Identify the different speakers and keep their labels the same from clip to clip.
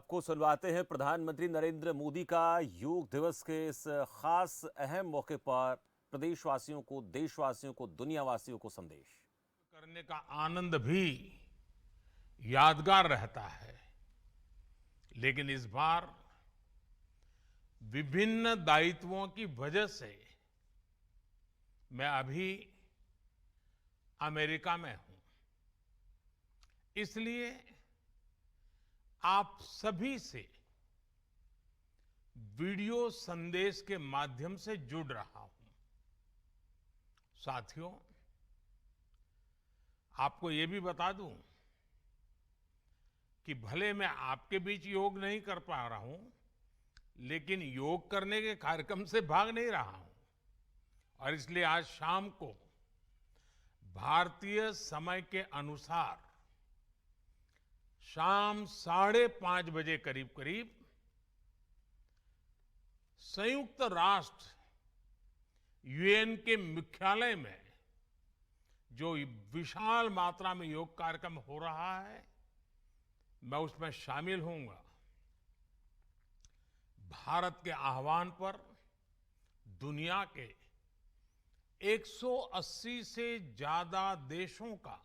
Speaker 1: आपको सुनवाते हैं प्रधानमंत्री नरेंद्र मोदी का योग दिवस के इस खास अहम मौके पर प्रदेशवासियों को, देशवासियों को, दुनियावासियों को संदेश।
Speaker 2: करने का आनंद भी यादगार रहता है। लेकिन इस बार विभिन्न दायित्वों की वजह से मैं अभी अमेरिका में हूं। इसलिए आप सभी से वीडियो संदेश के माध्यम से जुड़ रहा हूं। साथियों, आपको ये भी बता दूं कि भले मैं आपके बीच योग नहीं कर पा रहा हूं, लेकिन योग करने के कार्यक्रम से भाग नहीं रहा हूं। और इसलिए आज शाम को भारतीय समय के अनुसार शाम 5:30 करीब करीब संयुक्त राष्ट्र यूएन के मुख्यालय में जो विशाल मात्रा में योग कार्यक्रम हो रहा है, मैं उसमें शामिल होऊंगा। भारत के आह्वान पर दुनिया के 180 से ज्यादा देशों का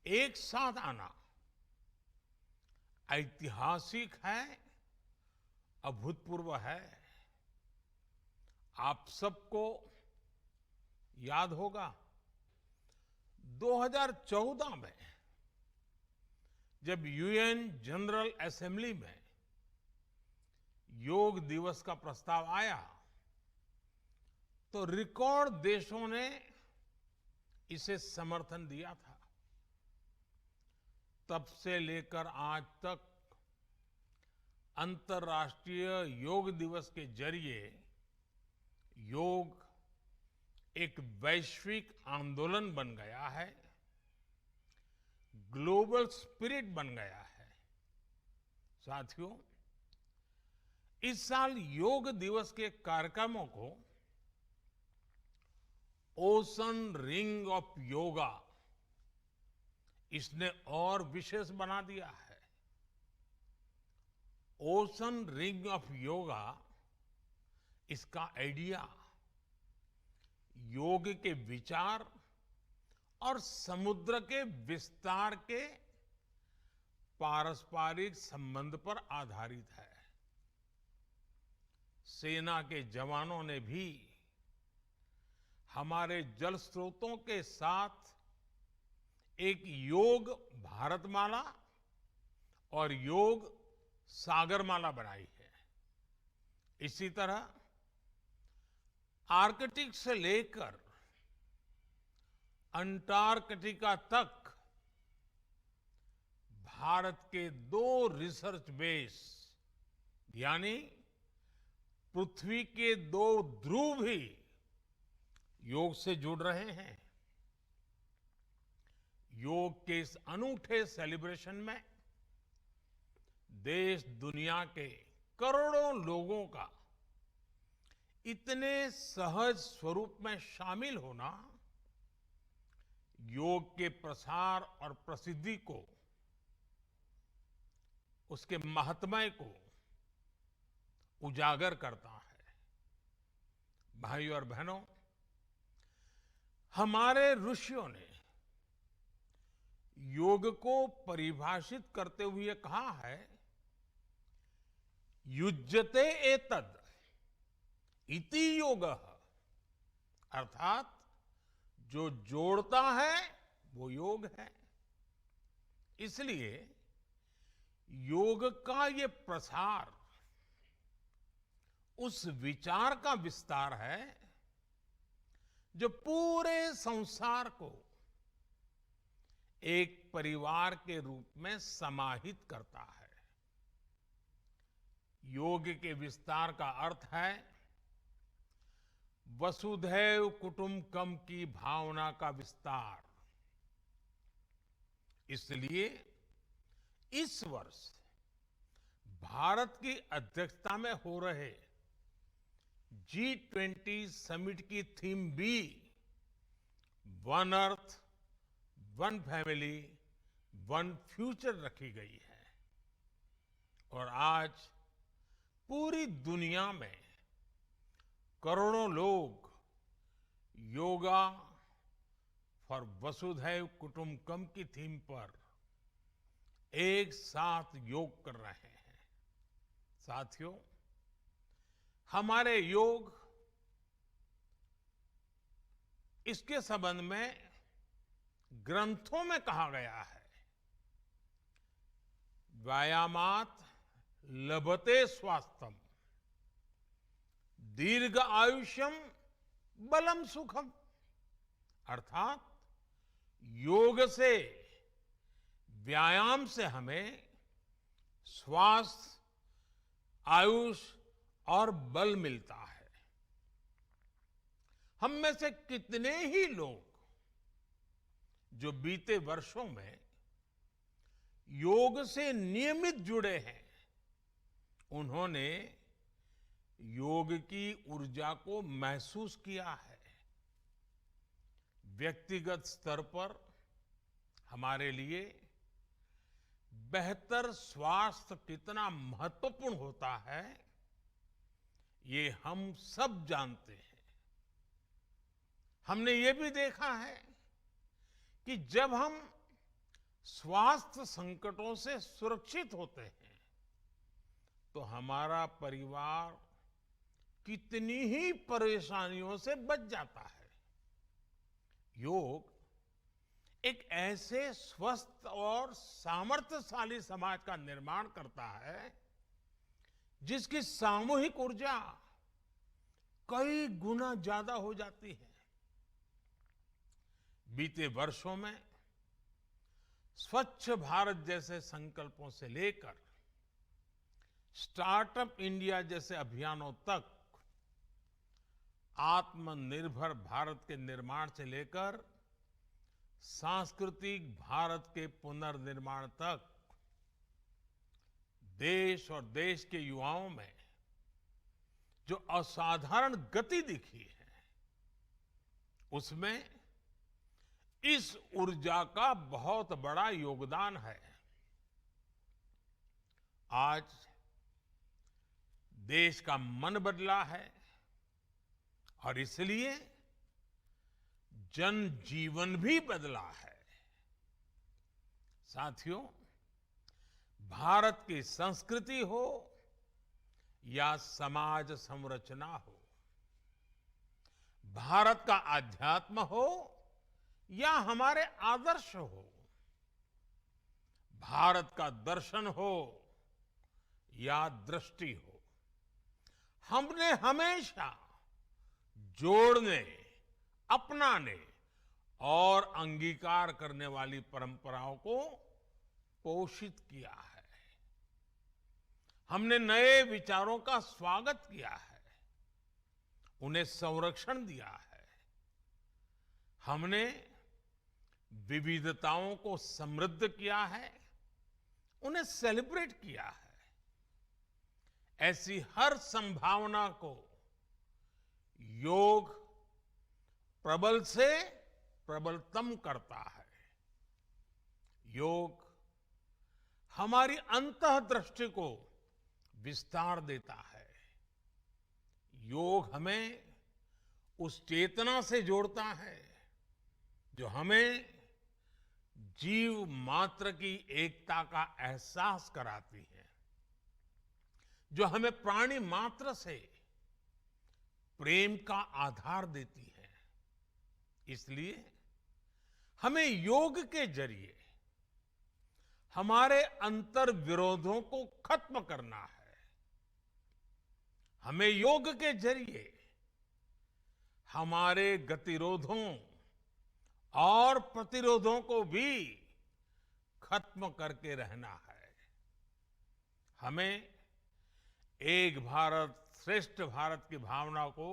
Speaker 2: एक साथ आना ऐतिहासिक है, अभूतपूर्व है। आप सबको याद होगा 2014 में जब यूएन जनरल असेंबली में योग दिवस का प्रस्ताव आया तो रिकॉर्ड देशों ने इसे समर्थन दिया था। तब से लेकर आज तक अंतर्राष्ट्रीय योग दिवस के जरिए योग एक वैश्विक आंदोलन बन गया है, ग्लोबल स्पिरिट बन गया है। साथियों, इस साल योग दिवस के कार्यक्रमों को ओशन रिंग ऑफ योगा इसने और विशेष बना दिया है। ओशन रिंग ऑफ योगा, इसका आइडिया योग के विचार और समुद्र के विस्तार के पारस्परिक संबंध पर आधारित है। सेना के जवानों ने भी हमारे जल स्रोतों के साथ एक योग भारतमाला और योग सागरमाला बनाई है। इसी तरह आर्कटिक से लेकर अंटार्कटिका तक भारत के 2 रिसर्च बेस यानी पृथ्वी के 2 ध्रुव भी योग से जुड़ रहे हैं। योग के इस अनूठे सेलिब्रेशन में देश दुनिया के करोड़ों लोगों का इतने सहज स्वरूप में शामिल होना योग के प्रसार और प्रसिद्धि को, उसके महात्म्य को उजागर करता है। भाइयों और बहनों, हमारे ऋषियों ने योग को परिभाषित करते हुए कहा है, युज्यते एतद इति योगः, अर्थात जो जोड़ता है वो योग है। इसलिए योग का ये प्रसार उस विचार का विस्तार है जो पूरे संसार को एक परिवार के रूप में समाहित करता है। योग के विस्तार का अर्थ है वसुधैव कुटुंबकम की भावना का विस्तार। इसलिए इस वर्ष भारत की अध्यक्षता में हो रहे G20 समिट की थीम भी one earth, one family, one future रखी गई है। और आज पूरी दुनिया में करोड़ों लोग योगा फॉर वसुधैव कुटुंबकम की थीम पर एक साथ योग कर रहे हैं। साथियों, हमारे योग इसके संबंध में ग्रंथों में कहा गया है, व्यायामात लभते स्वास्थ्यम दीर्घ आयुष्यम बलम सुखम। अर्थात योग से, व्यायाम से हमें स्वास्थ्य, आयुष और बल मिलता है। हम में से कितने ही लोग जो बीते वर्षों में योग से नियमित जुड़े हैं, उन्होंने योग की ऊर्जा को महसूस किया है। व्यक्तिगत स्तर पर हमारे लिए बेहतर स्वास्थ्य कितना महत्वपूर्ण होता है, ये हम सब जानते हैं। हमने ये भी देखा है कि जब हम स्वास्थ्य संकटों से सुरक्षित होते हैं, तो हमारा परिवार कितनी ही परेशानियों से बच जाता है। योग एक ऐसे स्वस्थ और सामर्थ्यशाली समाज का निर्माण करता है जिसकी सामूहिक ऊर्जा कई गुना ज्यादा हो जाती है। बीते वर्षों में स्वच्छ भारत जैसे संकल्पों से लेकर स्टार्टअप इंडिया जैसे अभियानों तक, आत्मनिर्भर भारत के निर्माण से लेकर सांस्कृतिक भारत के पुनर्निर्माण तक, देश और देश के युवाओं में जो असाधारण गति दिखी है, उसमें इस ऊर्जा का बहुत बड़ा योगदान है। आज देश का मन बदला है और इसलिए जनजीवन भी बदला है। साथियों, भारत की संस्कृति हो या समाज संरचना हो, भारत का आध्यात्म हो या हमारे आदर्श हो, भारत का दर्शन हो या दृष्टि हो, हमने हमेशा जोड़ने, अपनाने और अंगीकार करने वाली परंपराओं को पोषित किया है। हमने नए विचारों का स्वागत किया है, उन्हें संरक्षण दिया है। हमने विविधताओं को समृद्ध किया है, उन्हें सेलिब्रेट किया है। ऐसी हर संभावना को योग प्रबल से प्रबलतम करता है। योग हमारी अंतर्दृष्टि को विस्तार देता है। योग हमें उस चेतना से जोड़ता है जो हमें जीव मात्र की एकता का एहसास कराती है, जो हमें प्राणी मात्र से प्रेम का आधार देती है। इसलिए हमें योग के जरिए हमारे अंतर विरोधों को खत्म करना है। हमें योग के जरिए हमारे गतिरोधों और प्रतिरोधों को भी खत्म करके रहना है। हमें एक भारत श्रेष्ठ भारत की भावना को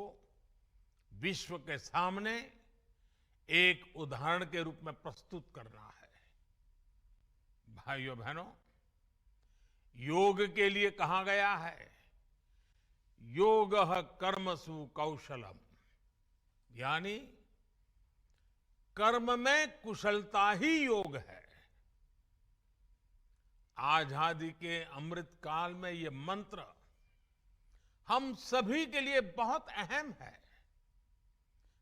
Speaker 2: विश्व के सामने एक उदाहरण के रूप में प्रस्तुत करना है। भाइयों बहनों, योग के लिए कहा गया है, योगः कर्मसु कौशलम, यानी कर्म में कुशलता ही योग है। आजादी के अमृत काल में ये मंत्र हम सभी के लिए बहुत अहम है।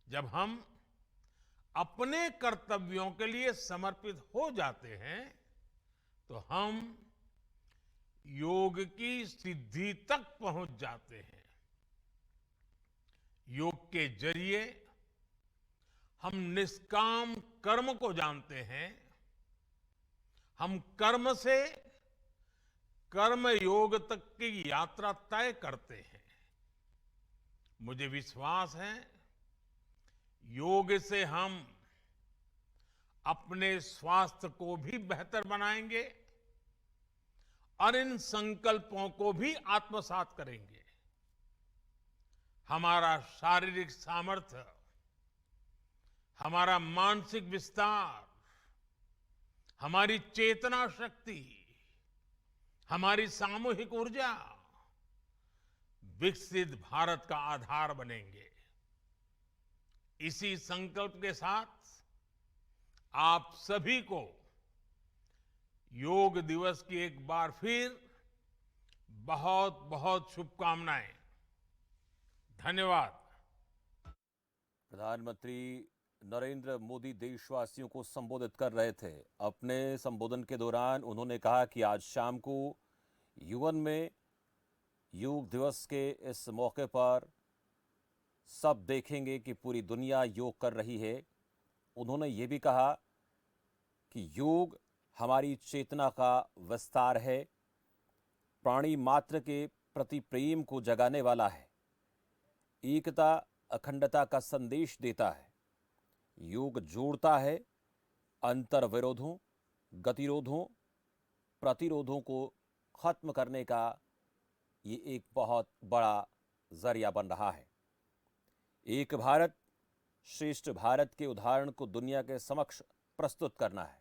Speaker 2: जब हम अपने कर्तव्यों के लिए समर्पित हो जाते हैं तो हम योग की सिद्धि तक पहुंच जाते हैं। योग के जरिए हम निष्काम कर्म को जानते हैं। हम कर्म से कर्म योग तक की यात्रा तय करते हैं। मुझे विश्वास है योग से हम अपने स्वास्थ्य को भी बेहतर बनाएंगे और इन संकल्पों को भी आत्मसात करेंगे। हमारा शारीरिक सामर्थ्य, हमारा मानसिक विस्तार, हमारी चेतना शक्ति, हमारी सामूहिक ऊर्जा विकसित भारत का आधार बनेंगे। इसी संकल्प के साथ आप सभी को योग दिवस की एक बार फिर बहुत बहुत शुभकामनाएं। धन्यवाद।
Speaker 1: प्रधानमंत्री नरेंद्र मोदी देशवासियों को संबोधित कर रहे थे। अपने संबोधन के दौरान उन्होंने कहा कि आज शाम को यूएन में योग दिवस के इस मौके पर सब देखेंगे कि पूरी दुनिया योग कर रही है। उन्होंने ये भी कहा कि योग हमारी चेतना का विस्तार है, प्राणी मात्र के प्रति प्रेम को जगाने वाला है, एकता अखंडता का संदेश देता है। योग जोड़ता है अंतर विरोधों, गतिरोधों, प्रतिरोधों को खत्म करने का ये एक बहुत बड़ा जरिया बन रहा है। एक भारत श्रेष्ठ भारत के उदाहरण को दुनिया के समक्ष प्रस्तुत करना है।